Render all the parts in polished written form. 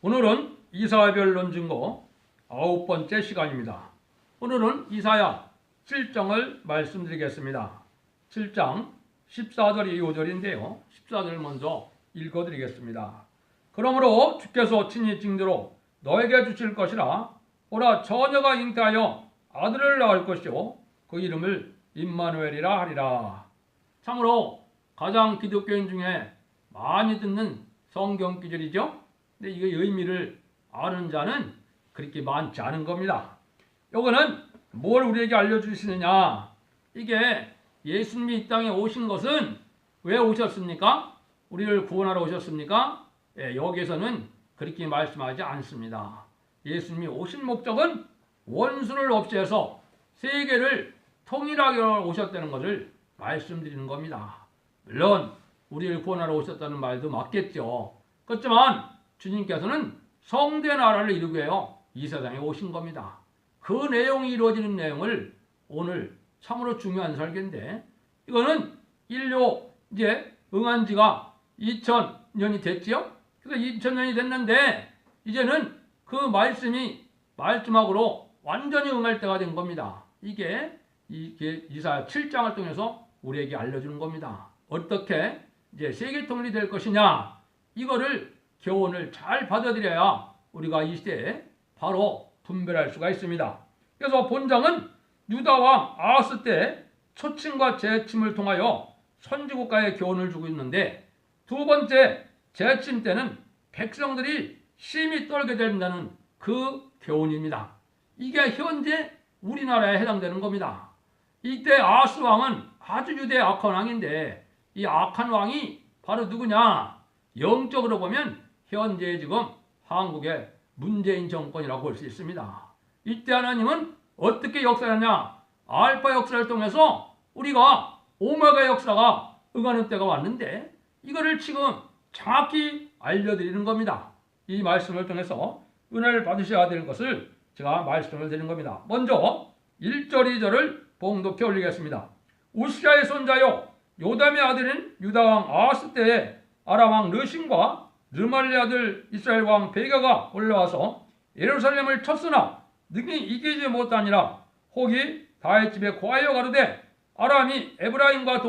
오늘은 이사야별 증거 9번째 시간입니다. 오늘은 이사야 7장을 말씀드리겠습니다. 7장 14절 15절인데요. 14절을 먼저 읽어드리겠습니다. 그러므로 주께서 친히 징조로 너에게 주실 것이라. 보라, 처녀가 잉태하여 아들을 낳을 것이요 그 이름을 임마누엘이라 하리라. 참으로 가장 기독교인 중에 많이 듣는 성경 구절이죠. 근데 이게 의미를 아는 자는 그렇게 많지 않은 겁니다. 이거는 뭘 우리에게 알려주시느냐? 이게 예수님이 이 땅에 오신 것은 왜 오셨습니까? 우리를 구원하러 오셨습니까? 여기에서는 그렇게 말씀하지 않습니다. 예수님이 오신 목적은 원수를 없애서 세계를 통일하게 오셨다는 것을 말씀드리는 겁니다. 물론 우리를 구원하러 오셨다는 말도 맞겠죠. 그렇지만 주님께서는 성대 나라를 이루기 위하여 이 세상에 오신 겁니다. 그 내용이 이루어지는 내용을 오늘 참으로 중요한 설교인데, 이거는 인류 이제 응한 지가 2000년이 됐지요. 그래서 2000년이 됐는데 이제는 그 말씀이 말씀하고로 완전히 응할 때가 된 겁니다. 이게 이사야 7장을 통해서 우리에게 알려주는 겁니다. 어떻게 이제 세계 통일이 될 것이냐, 이거를 교훈을 잘 받아들여야 우리가 이 시대에 바로 분별할 수가 있습니다. 그래서 본장은 유다왕 아하스 때 초침과 재침을 통하여 선지국가에 교훈을 주고 있는데, 두 번째 재침 때는 백성들이 심히 떨게 된다는 그 교훈입니다. 이게 현재 우리나라에 해당되는 겁니다. 이때 아하스 왕은 아주 유대의 악한 왕인데, 이 악한 왕이 바로 누구냐? 영적으로 보면 현재 지금 한국의 문재인 정권이라고 볼 수 있습니다. 이때 하나님은 어떻게 역사하냐? 알파 역사를 통해서 우리가 오메가 역사가 응하는 때가 왔는데, 이거를 지금 정확히 알려드리는 겁니다. 이 말씀을 통해서 은혜를 받으셔야 될 것을 제가 말씀을 드리는 겁니다. 먼저 1절 2절을 봉독해 올리겠습니다. 우시아의 손자요 요담의 아들인 유다왕 아하스 때에 아람왕 르신과 르말리 아들 이스라엘 왕 베가가 올라와서 예루살렘을 쳤으나 능히 이기지 못하니라. 혹이 다윗 집에 고하여 가로되 아람이 에브라임과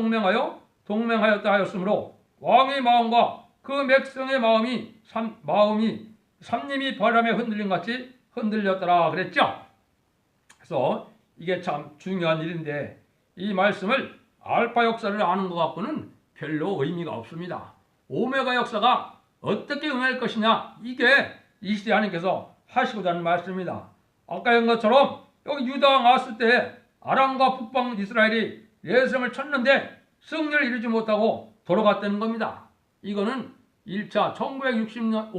동맹하였다 하였으므로 왕의 마음과 그 백성의 마음이 삼림이 바람에 흔들림같이 흔들렸더라 그랬죠. 그래서 이게 참 중요한 일인데, 이 말씀을 알파 역사를 아는 것 갖고는 별로 의미가 없습니다. 오메가 역사가 어떻게 응할 것이냐, 이게 이 시대 하나님께서 하시고자 하는 말씀입니다. 아까 한 것처럼 여기 유다왕 아하스 때 아람과 북방 이스라엘이 예루살렘을 쳤는데 승리를 이루지 못하고 돌아갔다는 겁니다. 이거는 1차 1950년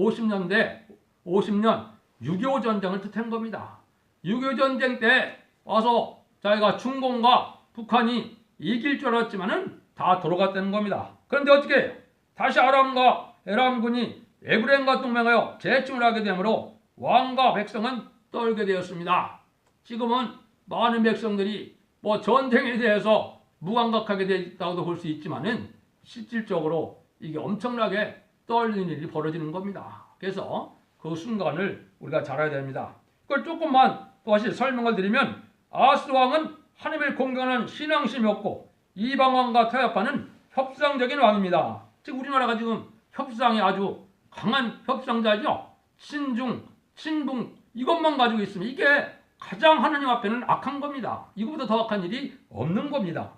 50년 6.25 전쟁을 뜻한 겁니다. 6.25 전쟁 때 와서 자기가 중공과 북한이 이길 줄 알았지만은 다 돌아갔다는 겁니다. 그런데 어떻게 해요? 다시 아람과 에람군이 에브라임과 동맹하여 재침을 하게 되므로 왕과 백성은 떨게 되었습니다. 지금은 많은 백성들이 전쟁에 대해서 무감각하게 되었다고도 볼 수 있지만은 실질적으로 이게 엄청나게 떨리는 일이 벌어지는 겁니다. 그래서 그 순간을 우리가 잘 알아야 됩니다. 그걸 조금만 다시 설명을 드리면, 아하스 왕은 하나님을 공경하는 신앙심이 없고 이방왕과 타협하는 협상적인 왕입니다. 즉 우리나라가 지금 협상이 아주 강한 협상자죠. 친중, 친북 이것만 가지고 있으면 이게 가장 하나님 앞에는 악한 겁니다. 이거보다 더 악한 일이 없는 겁니다.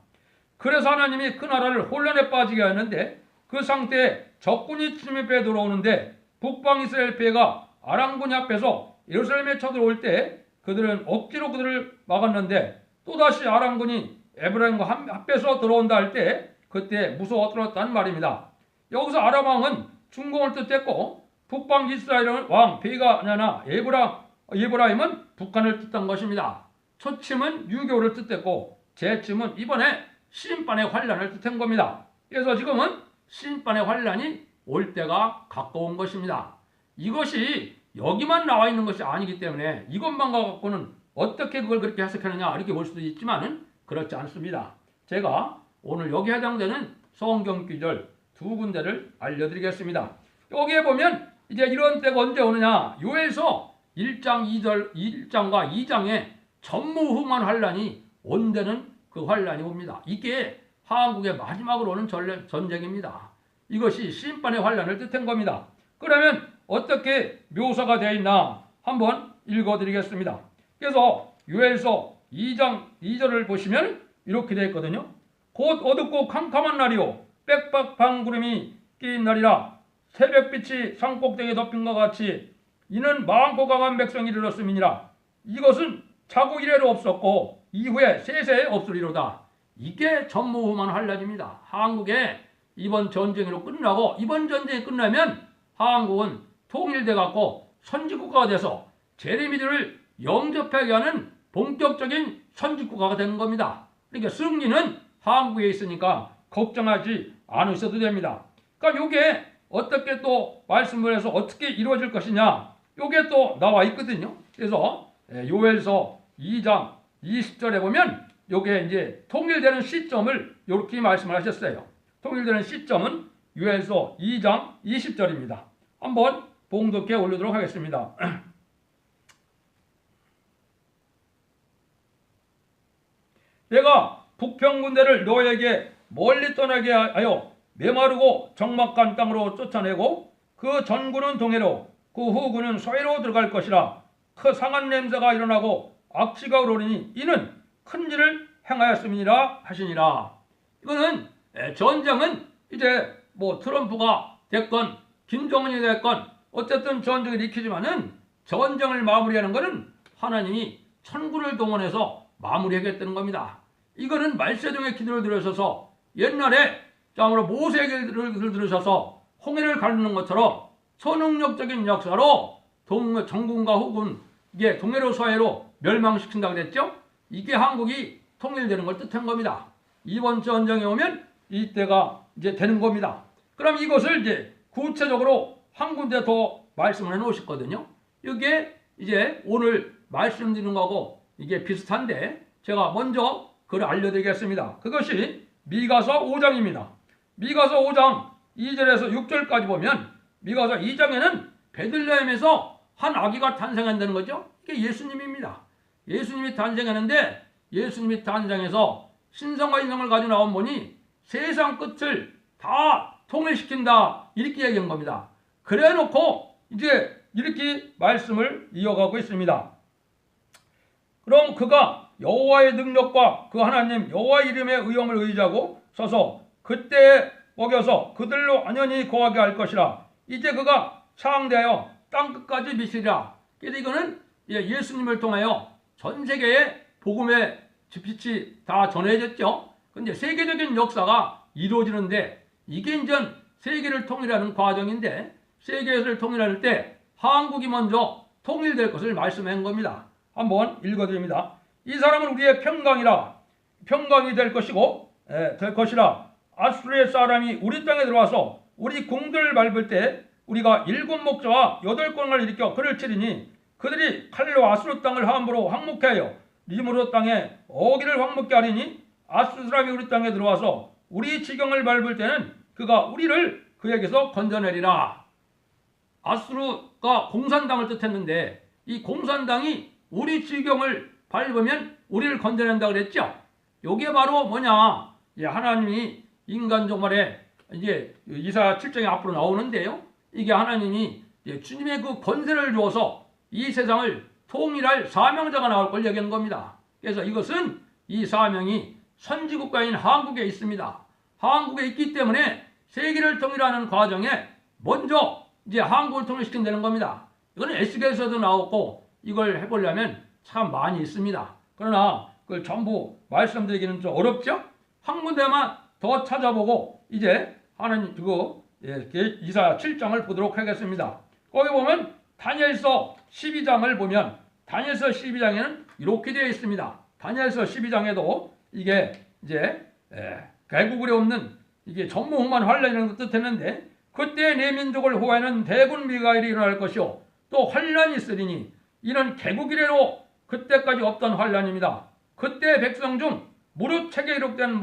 그래서 하나님이 그 나라를 혼란에 빠지게 하는데, 그 상태에 적군이 침입해 들어오는데 북방 이스라엘 배가 아람군 앞에서 예루살렘에 쳐들어올 때 그들은 억지로 그들을 막았는데, 또다시 아람군이 에브라임과 합해서 들어온다 할 때 그때 무서워 떨었다는 말입니다. 여기서 아람 왕은 중공을 뜻했고 북방 이스라엘 왕 베가냐나 에브라임은 북한을 뜻한 것입니다. 초침은 유교를 뜻했고 재침은 이번에 심판의 환란을 뜻한 겁니다. 그래서 지금은 심판의 환란이 올 때가 가까운 것입니다. 이것이 여기만 나와 있는 것이 아니기 때문에 이것만 갖고는 어떻게 그걸 그렇게 해석하느냐 이렇게 볼 수도 있지만은 그렇지 않습니다. 제가 오늘 여기 해당되는 성경 구절 두 군데를 알려드리겠습니다. 여기에 보면 이제 이런 때가 언제 오느냐? 요에서 1장과 2장에 전무후무한 환란이 온다는 그 환란이 옵니다. 이게 한국의 마지막으로 오는 전쟁입니다. 이것이 심판의 환란을 뜻한 겁니다. 그러면 어떻게 묘사가 되어 있나 한번 읽어드리겠습니다. 그래서 요엘서 2장 2절을 보시면 이렇게 되어 있거든요. 곧 어둡고 캄캄한 날이요 빽빽한 구름이 끼인 날이라 새벽빛이 산꼭대기에 덮인 것 같이 이는 많고 강한 백성이 이르렀음이니라. 이것은 자고 이래로 없었고 이후에 세세에 없으리로다. 이게 전무후무한 환란입니다. 한국에 이번 전쟁으로 끝나고 이번 전쟁이 끝나면 한국은 통일돼 갖고 선진국가가 돼서 재래민들을 영접하게 하는 본격적인 선진국가가 되는 겁니다. 그러니까 승리는 한국에 있으니까 걱정하지 않으셔도 됩니다. 그러니까 이게 어떻게 또 말씀을 해서 어떻게 이루어질 것이냐 이게 또 나와 있거든요. 그래서 요엘서 2장 20절에 보면 이게 이제 통일되는 시점을 이렇게 말씀을 하셨어요. 통일되는 시점은 요엘서 2장 20절입니다. 한번 봉독해 올리도록 하겠습니다. 내가 북평군대를 너에게 멀리 떠나게 하여 메마르고 적막한 땅으로 쫓아내고 그 전군은 동해로 그 후군은 서해로 들어갈 것이라. 그 상한 냄새가 일어나고 악취가 오르니 이는 큰 일을 행하였음이니라 하시니라. 이거는 전쟁은 이제 뭐 트럼프가 됐건 김정은이 됐건 어쨌든 전쟁을 일으키지만은 전쟁을 마무리하는 것은 하나님이 천군을 동원해서 마무리하겠다는 겁니다. 이거는 말세종의 기도를 들으셔서 옛날에 참으로 모세의 기도를 들으셔서 홍해를 가르는 것처럼 초능력적인 역사로 정군과 후군 이게 동해로 서해로 멸망시킨다 그랬죠. 이게 한국이 통일되는 걸 뜻한 겁니다. 이번 전쟁에 오면 이때가 이제 되는 겁니다. 그럼 이것을 이제 구체적으로 한 군데 더 말씀을 해 놓으셨거든요. 이게 이제 오늘 말씀드리는 거하고 이게 비슷한데 제가 먼저 그걸 알려드리겠습니다. 그것이 미가서 5장입니다. 미가서 5장 2절에서 6절까지 보면 미가서 2장에는 베들레헴에서 한 아기가 탄생한다는 거죠. 이게 예수님입니다. 예수님이 탄생하는데 예수님이 탄생해서 신성과 인성을 가지고 나온 분이 세상 끝을 다 통일시킨다 이렇게 얘기한 겁니다. 그래 놓고 이제 이렇게 말씀을 이어가고 있습니다. 그럼 그가 여호와의 능력과 그 하나님 여호와 이름의 의형을 의지하고 서서 그때에 먹여서 그들로 안연히 거하게 할 것이라. 이제 그가 창대하여 땅끝까지 미치리라. 그래서 이거는 예수님을 통하여 전 세계에 복음의 빛이 다 전해졌죠. 근데 세계적인 역사가 이루어지는데 이게 이제 세계를 통일하는 과정인데 세계를 통일할 때 한국이 먼저 통일될 것을 말씀한 겁니다. 한번 읽어드립니다. 이 사람은 우리의 평강이 될 것이라. 아수르의 사람이 우리 땅에 들어와서 우리 궁들을 밟을 때 우리가 7목자와 8권을 일으켜 그를 치리니 그들이 칼로 아수르 땅을 함부로 황무케 하여 리므로 땅에 어기를 황무케 하리니 아수르 사람이 우리 땅에 들어와서 우리 지경을 밟을 때는 그가 우리를 그에게서 건져내리라. 아수르가 공산당을 뜻했는데 이 공산당이 우리 지경을 밟으면 우리를 건져낸다 그랬죠. 이게 바로 뭐냐? 하나님이 인간 종말에 이제 이사야 7장에 앞으로 나오는데요. 이게 하나님이 주님의 그 권세를 주어서 이 세상을 통일할 사명자가 나올 걸 얘기한 겁니다. 그래서 이것은 이 사명이 선지국가인 한국에 있습니다. 한국에 있기 때문에 세계를 통일하는 과정에 먼저 이제 한국을 통일시킨다는 겁니다. 이거는 에스겔서도 나왔고 이걸 해보려면 참 많이 있습니다. 그러나 그걸 전부 말씀드리기는 좀 어렵죠? 한 군데만 더 찾아보고 이제 하나님 이사야 7장을 보도록 하겠습니다. 거기 보면 다니엘서 12장을 보면 다니엘서 12장에는 이렇게 되어 있습니다. 다니엘서 12장에도 이게 이제 개국을에 없는 이게 전무후무한 환란이라는 걸 뜻했는데 그때 내 민족을 호하는 대군 미가엘이 일어날 것이요 또 환란이 있으리니 이는 개국이래로 그때까지 없던 환란입니다. 그때 백성 중 무릇 책에 기록된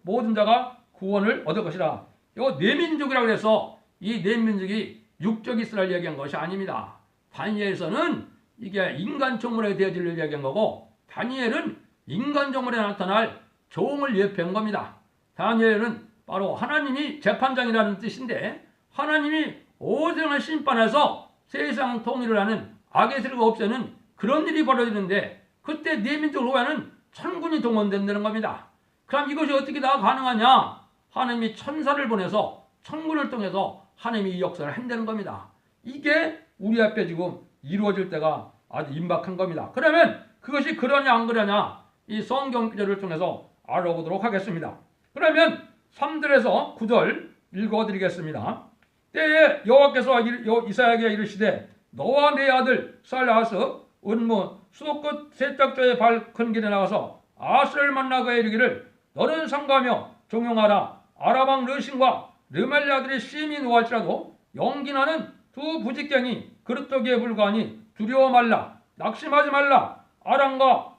모든 자가 구원을 얻을 것이라. 이거 네 민족이라고 해서 이 네 민족이 육적 이스라엘 얘기한 것이 아닙니다. 다니엘에서는 이게 인간 종물의 대지를 얘기한 거고, 다니엘은 인간 종물에 나타날 종을 예표한 겁니다. 다니엘은 바로 하나님이 재판장이라는 뜻인데, 하나님이 오세상을 심판해서 세상 통일을 하는 악의 세력을 없애는 그런 일이 벌어지는데, 그때 내민족 후에는 천군이 동원된다는 겁니다. 그럼 이것이 어떻게 다 가능하냐? 하나님이 천사를 보내서 천군을 통해서 하나님이 이 역사를 한다는 겁니다. 이게 우리 앞에 지금 이루어질 때가 아주 임박한 겁니다. 그러면 그것이 그러냐 안 그러냐, 이 성경 구절을 통해서 알아보도록 하겠습니다. 그러면 3절에서 9절 읽어드리겠습니다. 때에 여호와께서 이사야에게 이르시되 너와 네 아들 살아서 은무 수도끝 세탁소의 발 큰 길에 나가서 아스를 만나고 이르기를 너는 상가하며 종용하라. 아람 르신과 르멜리 아들이 심히 노할지라도 연기나는 두 부직갱이 그릇더기에 불과하니 두려워 말라. 낙심하지 말라. 아람과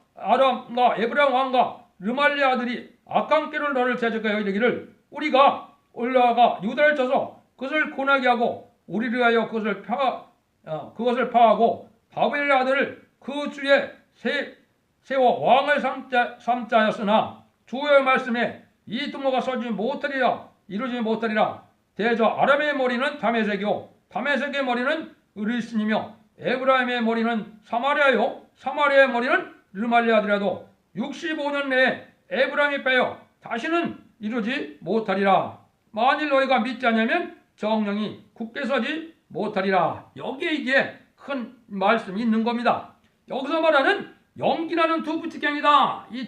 에브라임 왕과 르말리 아들이 악한 길을 너를 대적하여 이르기를 우리가 올라가 유다를 쳐서 그것을 고나게 하고 우리를 위하여 그것을 파하고 바벨의 아들을 그 주에 세워 왕을 삼자였으나 주의 말씀에 이 두모가 이루지 못하리라. 대저 아람의 머리는 다메섹이요 다메섹의 머리는 으르신이며 에브라임의 머리는 사마리아요 사마리아의 머리는 르말리 아들이라도 65년 내에 에브라임이 빼어 다시는 이루지 못하리라. 만일 너희가 믿지 않으면 정령이 굳게 서지 못하리라. 여기에 이게 큰 말씀이 있는 겁니다. 여기서 말하는 연기라는 두 부직갱이다. 이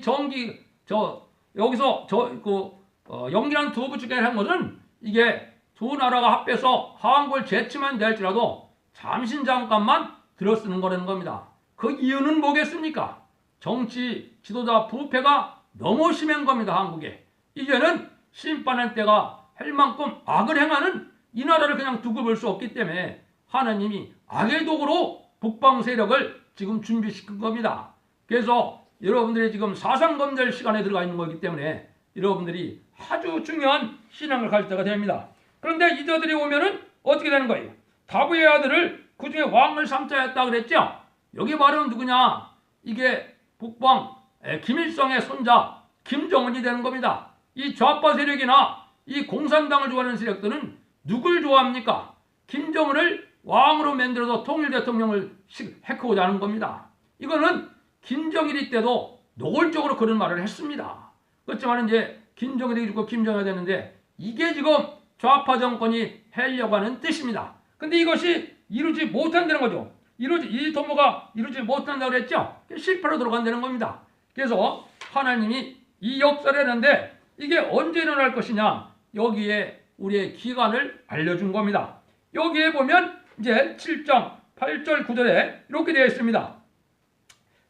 연기라는 두 부직갱이라는 것은 이게 두 나라가 합해서 한국을 제치면 될지라도 잠깐만 들어쓰는 거라는 겁니다. 그 이유는 뭐겠습니까? 정치 지도자 부패가 너무 심한 겁니다. 한국에. 이제는 심판할 때가 할 만큼 악을 행하는 이 나라를 그냥 두고 볼 수 없기 때문에 하나님이 악의 도구로 북방 세력을 지금 준비시킨 겁니다. 그래서 여러분들이 지금 사상검열 시간에 들어가 있는 거기 때문에 여러분들이 아주 중요한 신앙을 가질 때가 됩니다. 그런데 이들이 오면은 어떻게 되는 거예요? 다부의 아들을 그 중에 왕을 삼자 했다 그랬죠? 여기 말은 누구냐? 이게 북방 김일성의 손자 김정은이 되는 겁니다. 이 좌파 세력이나 이 공산당을 좋아하는 세력들은 누굴 좋아합니까? 김정은을 왕으로 만들어서 통일 대통령을 해코고자 하는 겁니다. 이거는 김정일이 때도 노골적으로 그런 말을 했습니다. 그렇지만 이제 김정일이 죽고 김정일이 되는데 이게 지금 좌파 정권이 하려고 하는 뜻입니다. 근데 이것이 이루지 못한다는 거죠. 이 도모가 이루지 못한다고 그랬죠. 실패로 들어간다는 겁니다. 그래서 하나님이 이 역사를 했는데 이게 언제 일어날 것이냐, 여기에 우리의 기간을 알려준 겁니다. 여기에 보면 이제 7장 8절 9절에 이렇게 되어 있습니다.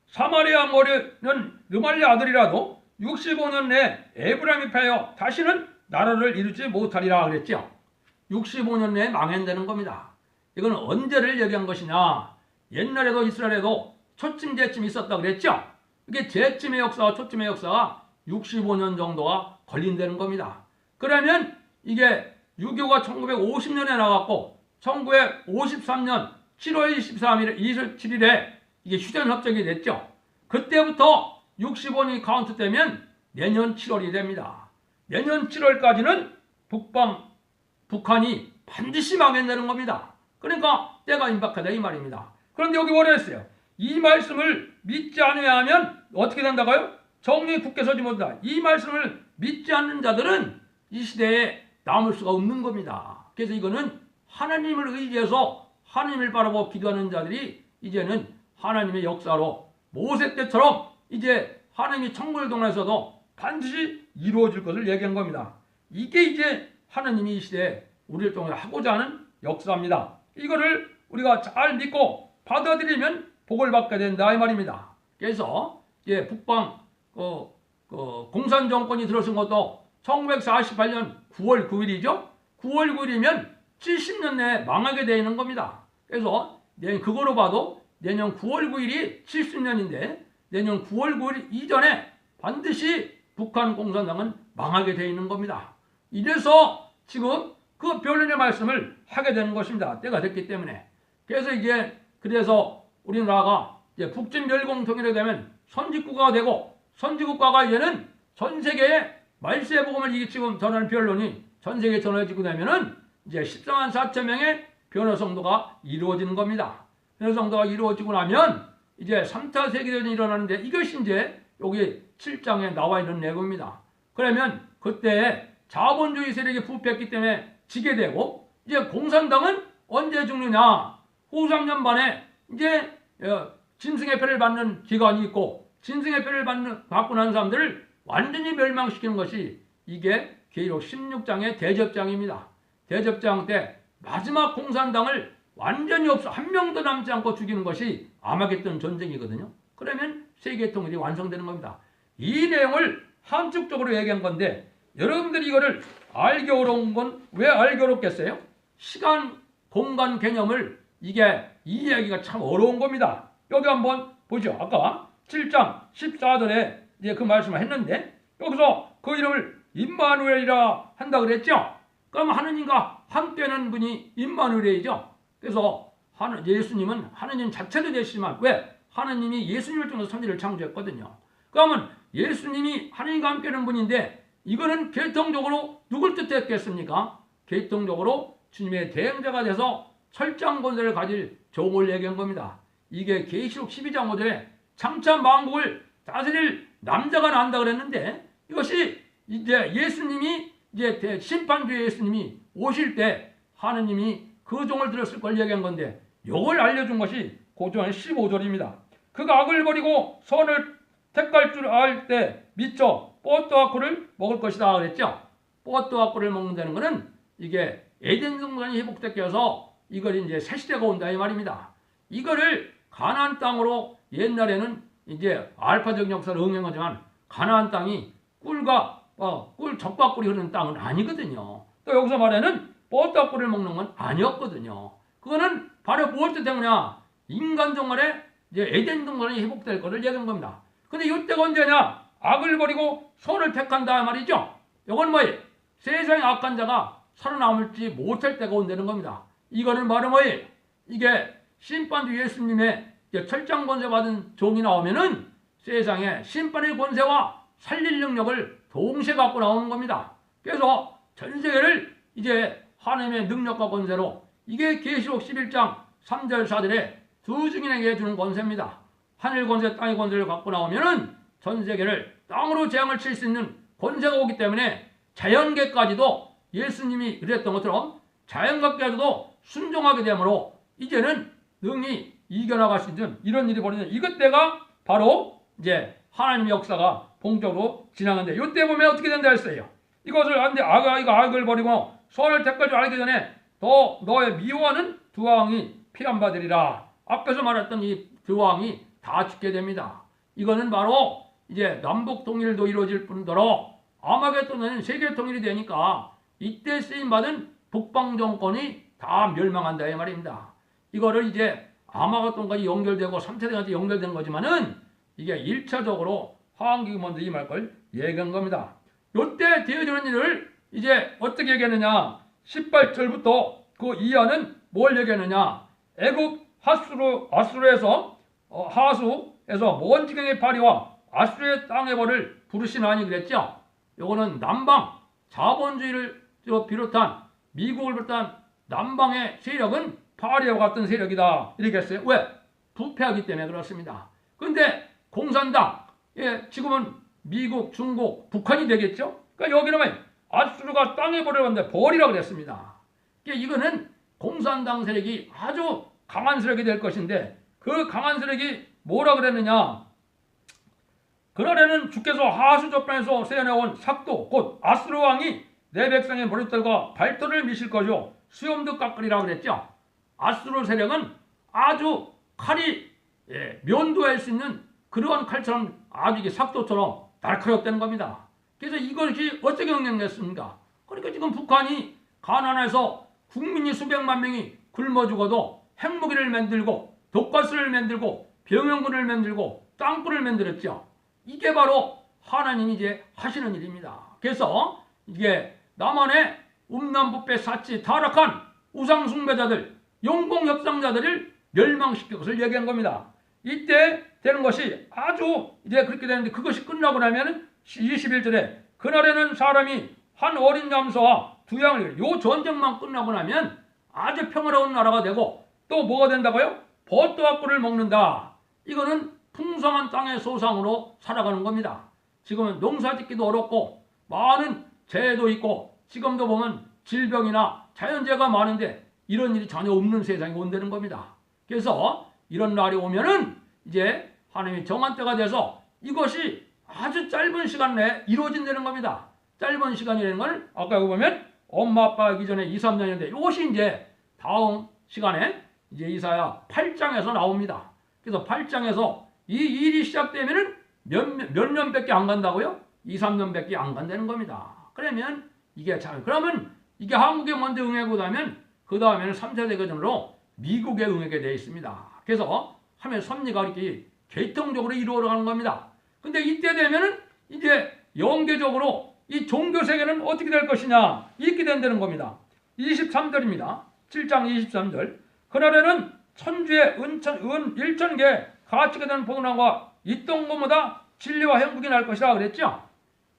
사마리아 머리는 르말리 아들이라도 65년 내에 에브라임이 패여 다시는 나라를 이루지 못하리라 그랬죠. 65년 내에 망한다는 겁니다. 이건 언제를 얘기한 것이냐, 옛날에도 이스라엘에도 초침 제침이 있었다 그랬죠. 이게 제침의 역사와 초침의 역사가 65년 정도가 걸린다는 겁니다. 그러면 이게 6.25가 1950년에 나왔고 1953년 7월 27일에 이게 휴전협정이 됐죠. 그때부터 65년이 카운트되면 내년 7월이 됩니다. 내년 7월까지는 북한이 반드시 망한다는 겁니다. 그러니까 때가 임박하다 이 말입니다. 그런데 여기 뭐라 했어요? 이 말씀을 믿지 않아야 하면 어떻게 된다고요? 정령이 굳게 서지 못한다. 이 말씀을 믿지 않는 자들은 이 시대에 남을 수가 없는 겁니다. 그래서 이거는 하나님을 의지해서 하나님을 바라보고 기도하는 자들이 이제는 하나님의 역사로 모세 때처럼 이제 하나님이 천국을 동원해서도 반드시 이루어질 것을 얘기한 겁니다. 이게 이제 하나님이 이 시대에 우리를 통해 하고자 하는 역사입니다. 이거를 우리가 잘 믿고 받아들이면 복을 받게 된다 이 말입니다. 그래서 이제 북방 공산 정권이 들어선 것도 1948년 9월 9일이죠. 9월 9일이면 70년 내에 망하게 되어 있는 겁니다. 그래서 그거로 봐도 내년 9월 9일이 70년인데 내년 9월 9일 이전에 반드시 북한 공산당은 망하게 되어 있는 겁니다. 이래서 지금 그 변론의 말씀을 하게 되는 것입니다. 때가 됐기 때문에. 그래서 우리나라가 이제 북진 멸공통일이 되면 선진국가가 되고, 선진국가가 이제는 전 세계에 말세의 복음을 이게 지금 전하는 변론이 전 세계에 전해지고 되면은 이제 14만 4천 명의 변화 성도가 이루어지는 겁니다. 변화 성도가 이루어지고 나면 이제 3차 세계대전이 일어나는데, 이것이 이제 여기 7장에 나와 있는 내용입니다. 그러면 그때 자본주의 세력이 부패했기 때문에 지게 되고, 이제 공산당은 언제 죽느냐? 후 3년 만에 이제 짐승의 표를 받는 기간이 있고, 짐승의 표를 받고 난 사람들을 완전히 멸망시키는 것이 이게 계시록 16장의 대접장입니다. 대접장 때 마지막 공산당을 완전히 없어 한 명도 남지 않고 죽이는 것이 아마겟돈 전쟁이거든요. 그러면 세계 통일이 완성되는 겁니다. 이 내용을 함축적으로 얘기한 건데, 여러분들이 이거를 알기 어려운 건 왜 알기 어렵겠어요? 시간, 공간 개념을 이게 이해하기가 참 어려운 겁니다. 여기 한번 보죠. 아까 7장 14절에 이제 그 말씀을 했는데, 여기서 그 이름을 임마누엘이라 한다 그랬죠. 그럼 하느님과 함께하는 분이 임마누엘이죠. 그래서 예수님은 하느님 자체도 되시지만, 왜? 하느님이 예수님을 통해서 천지를 창조했거든요. 그러면 예수님이 하느님과 함께하는 분인데, 이거는 계통적으로 누굴 뜻했겠습니까? 계통적으로 주님의 대행자가 돼서 철장 권세를 가질 종을 얘기한 겁니다. 이게 계시록 12장 5절에 장차 만국을 다스릴 남자가 난다 그랬는데, 이것이 이제 예수님이 이제 심판주의 예수님이 오실 때 하느님이 그 종을 들었을 걸 얘기한 건데, 이걸 알려준 것이 고전 15절입니다. 그가 악을 버리고 선을 택할 줄 알 때 미쳐 뽀또아쿠를 먹을 것이다 그랬죠. 뽀또아쿠를 먹는다는 것은 이게 에덴 동산이 회복됐게 해서 이걸 이제 새 시대가 온다 이 말입니다. 이거를 가나안 땅으로, 옛날에는 이제 알파적 역사를 응용하지만 가나안 땅이 젖과 꿀이 흐르는 땅은 아니거든요. 또 여기서 말하는 뽀또아쿠를 먹는 건 아니었거든요. 그거는 바로 무엇 때문이냐? 인간 종말에 이제 에덴 동산이 회복될 것을 얘기한 겁니다. 근데 이때가 언제냐? 악을 버리고 선을 택한다 말이죠. 이건 뭐예요? 세상의 악한 자가 살아남을지 못할 때가 온다는 겁니다. 이거는 바로 뭐예요? 이게 심판주 예수님의 철장 권세 받은 종이 나오면은 세상에 심판의 권세와 살릴 능력을 동시에 갖고 나오는 겁니다. 그래서 전 세계를 이제 하나님의 능력과 권세로, 이게 계시록 11장 3절 4절에 두 증인에게 주는 권세입니다. 하늘 권세, 땅의 권세를 갖고 나오면은 전 세계를 땅으로 재앙을 칠 수 있는 권세가 오기 때문에 자연계까지도 예수님이 그랬던 것처럼 자연계까지도 순종하게 되므로 이제는 능히 이겨나갈 수 있는 이런 일이 벌어지는, 이것 때가 바로 이제 하나님의 역사가 본격으로 진행하는데, 이때 보면 어떻게 된다 했어요? 이것을 안돼 악을 버리고 선을 택할 줄 알기 전에 너의 미워하는 두 왕이 피한 바 되리라. 앞에서 말했던 이 두 왕이 다 죽게 됩니다. 이거는 바로 이제 남북 통일도 이루어질 뿐더러 아마겟돈은 세계 통일이 되니까 이때 쓰임 받은 북방 정권이 다 멸망한다 이 말입니다. 이거를 이제 아마겟돈까지 연결되고 3차대까지 연결된 거지만은 이게 1차적으로 하왕기가 먼저 임할 걸 얘기한 겁니다. 이때 되어지는 일을 이제 어떻게 얘기했느냐? 18절부터 그 이하는 뭘 얘기했느냐? 애굽 아수르에서 먼 지경의 파리와 아수르의 땅의 벌을 부르시나니 그랬죠. 요거는 남방 자본주의를 비롯한 미국을 비롯한 남방의 세력은 파리와 같은 세력이다 이렇게 했어요. 왜? 부패하기 때문에 그렇습니다. 그런데 공산당, 지금은 미국, 중국, 북한이 되겠죠. 그러니까 여기는 아수르가 땅의 벌을 받는데 벌이라 그랬습니다. 그러니까 이거는 공산당 세력이 아주 강한 세력이 될 것인데, 그 강한 세력이 뭐라 그랬느냐? 그날에는 주께서 하수 저편에서 세워내온 삭도 곧 아수르 왕이 내 백성의 머리털과 발톱을 미실 것이요 수염도 깎으리라 그랬죠. 아수르 세력은 아주 칼이 면도할 수 있는 그러한 칼처럼 아주 이게 삭도처럼 날카롭다는 겁니다. 그래서 이것이 어떻게 영향됐습니까? 그러니까 지금 북한이 가난해서 국민이 수백만 명이 굶어 죽어도 핵무기를 만들고 독가스를 만들고 병영군을 만들고 땅굴을 만들었죠. 이게 바로 하나님이 이제 하시는 일입니다. 그래서 이게 남한에 음란부패 사치 타락한 우상숭배자들, 용공협상자들을 멸망시킬 것을 얘기한 겁니다. 이때 되는 것이 아주 이제 그렇게 되는데, 그것이 끝나고 나면 21절에 그날에는 사람이 한 어린 염소와 두 양을, 요 전쟁만 끝나고 나면 아주 평화로운 나라가 되고, 또 뭐가 된다고요? 버터와 꿀을 먹는다. 이거는 풍성한 땅의 소상으로 살아가는 겁니다. 지금은 농사짓기도 어렵고 많은 재해도 있고 지금도 보면 질병이나 자연재해가 많은데 이런 일이 전혀 없는 세상이 온다는 겁니다. 그래서 이런 날이 오면은 이제 하나님이 정한 때가 돼서 이것이 아주 짧은 시간 내에 이루어진다는 겁니다. 짧은 시간이라는 걸 아까 여기 보면 엄마 아빠이기 전에 2, 3년인데 이것이 이제 다음 시간에 이제 이사야 8장에서 나옵니다. 그래서 8장에서 이 일이 시작되면은 몇 년밖에 안 간다고요? 2, 3년밖에 안 간다는 겁니다. 그러면 이게 참, 그러면 이게 한국에 먼저 응하고 나면 그 다음에는 3차 대전으로 미국에 응하게 되어 있습니다. 그래서 하면 섭리가 이렇게 계통적으로 이루어가는 겁니다. 근데 이때 되면은 이제 연계적으로 이 종교 세계는 어떻게 될 것이냐, 이렇게 된다는 겁니다. 23절입니다. 7장 23절. 그날에는 천주의 은 1,000개 가치가 되는 보도나무가 있던 것보다 진리와 행복이 날 것이라 그랬죠.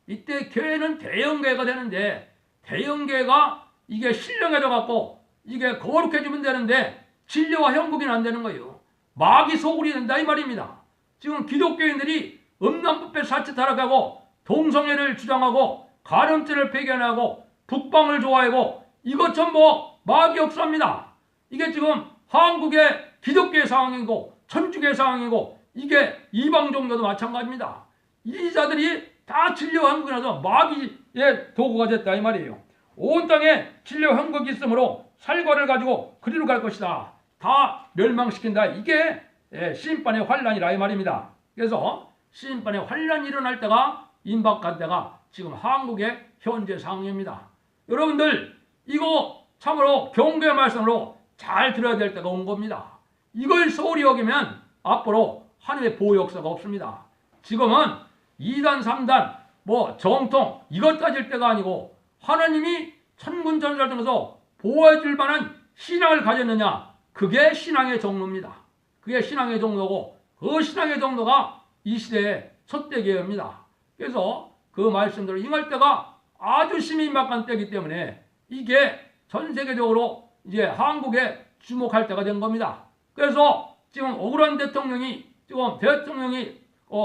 이때 교회는 대형교회가 되는데, 대형교회가 이게 신령해져 갖고 이게 거룩해지면 되는데 진리와 행복이 안 되는 거예요. 마귀 소굴이 된다 이 말입니다. 지금 기독교인들이 음란부패 사치 타락하고 동성애를 주장하고 가늠죄를 폐견하고 북방을 좋아하고 이것 전부 마귀 역사입니다. 이게 지금 한국의 기독교의 상황이고 천주교의 상황이고 이게 이방 종교도 마찬가지입니다. 이 자들이 다 진리와 행복이 나서 마귀의 도구가 됐다 이 말이에요. 온 땅에 진리와 행복이 있으므로 살과를 가지고 그리로 갈 것이다. 다 멸망시킨다. 이게 시인반의 환란이라 이 말입니다. 그래서 시인반의 환란이 일어날 때가 임박한 때가 지금 한국의 현재 상황입니다. 여러분들 이거 참으로 경고의 말씀으로 잘 들어야 될 때가 온 겁니다. 이걸 소홀히 여기면 앞으로 하나님의 보호 역사가 없습니다. 지금은 2단, 3단, 정통 이것 따질 때가 아니고 하나님이 천군 천사를 통해서 보호해 줄 만한 신앙을 가졌느냐, 그게 신앙의 정도입니다. 그게 신앙의 정도고 그 신앙의 정도가 이 시대의 첫대기입니다. 그래서 그 말씀대로 임할 때가 아주 심히 임박한 때이기 때문에 이게 전 세계적으로 이제 한국에 주목할 때가 된 겁니다. 그래서 지금 억울한 대통령이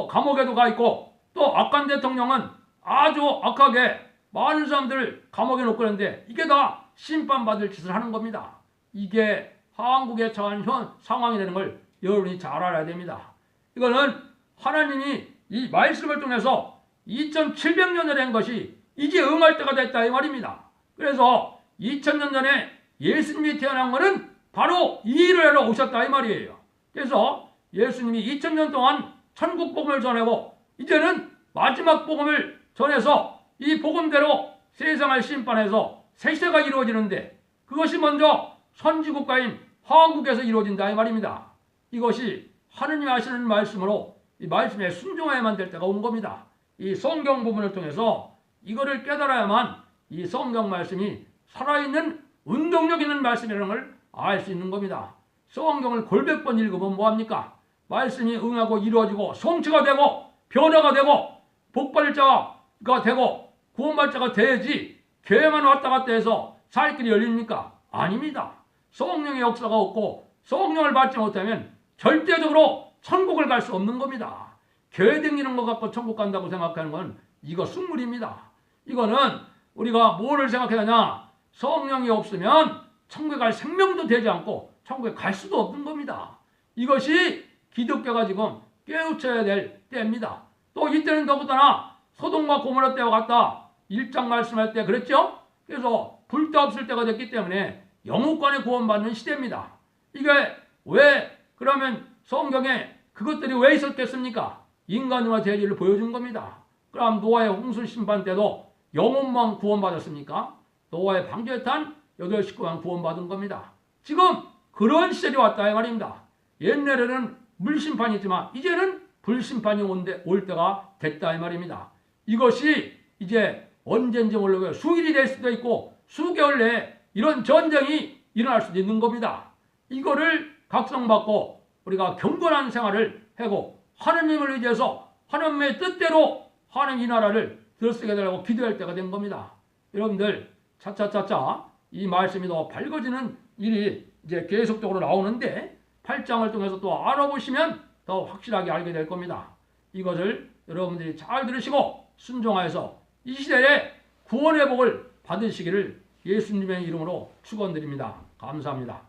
감옥에도 가 있고 또 악한 대통령은 아주 악하게 많은 사람들을 감옥에 놓고 있는데 이게 다 심판받을 짓을 하는 겁니다. 이게 한국에 처한 현 상황이라는 걸 여러분이 잘 알아야 됩니다. 이거는 하나님이 이 말씀을 통해서 2700년 전에 한 것이 이제 응할 때가 됐다 이 말입니다. 그래서 2000년 전에 예수님이 태어난 것은 바로 이 일을 하러 오셨다 이 말이에요. 그래서 예수님이 2000년 동안 천국 복음을 전하고 이제는 마지막 복음을 전해서 이 복음대로 세상을 심판해서 새 시대가 이루어지는데 그것이 먼저 선지국가인 한국에서 이루어진다 이 말입니다. 이것이 하느님이 하시는 말씀으로 이 말씀에 순종해야만 될 때가 온 겁니다. 이 성경 부분을 통해서 이거를 깨달아야만 이 성경 말씀이 살아있는 운동력 있는 말씀이라는 걸 알 수 있는 겁니다. 성경을 골백 번 읽으면 뭐합니까? 말씀이 응하고 이루어지고 성취가 되고 변화가 되고 복발자가 되고 구원받자가 돼야지 교회만 왔다 갔다 해서 살 길이 열립니까? 아닙니다. 성령의 역사가 없고 성령을 받지 못하면 절대적으로 천국을 갈 수 없는 겁니다. 교회 다니는 것 갖고 천국 간다고 생각하는 건 이거 숭물입니다. 이거는 우리가 뭐를 생각해야 하냐? 성령이 없으면 천국에 갈 생명도 되지 않고 천국에 갈 수도 없는 겁니다. 이것이 기독교가 지금 깨우쳐야 될 때입니다. 또 이때는 더군다나 소돔과 고모라 때와 같다. 1장 말씀할 때 그랬죠? 그래서 불도 없을 때가 됐기 때문에 영육간에 구원받는 시대입니다. 이게 왜 그러면 성경에 그것들이 왜 있었겠습니까? 인간과 대지를 보여준 겁니다. 그럼 노아의 홍수 심판 때도 영혼만 구원받았습니까? 노아의 방주에 탄 8식구만 구원받은 겁니다. 지금 그런 시절이 왔다 이 말입니다. 옛날에는 물심판이 있지만 이제는 불심판이 올 때가 됐다 이 말입니다. 이것이 이제 언제인지 모르고요. 수일이 될 수도 있고 수개월 내에 이런 전쟁이 일어날 수도 있는 겁니다. 이거를 각성받고 우리가 경건한 생활을 하고 하느님을 의지해서 하느님의 뜻대로 하는 이 나라를 들쓰게 되라고 기도할 때가 된 겁니다. 여러분들 차차차차 이 말씀이 더 밝아지는 일이 이제 계속적으로 나오는데 8장을 통해서 또 알아보시면 더 확실하게 알게 될 겁니다. 이것을 여러분들이 잘 들으시고 순종하여서 이 시대에 구원의 복을 받으시기를 예수님의 이름으로 축원드립니다. 감사합니다.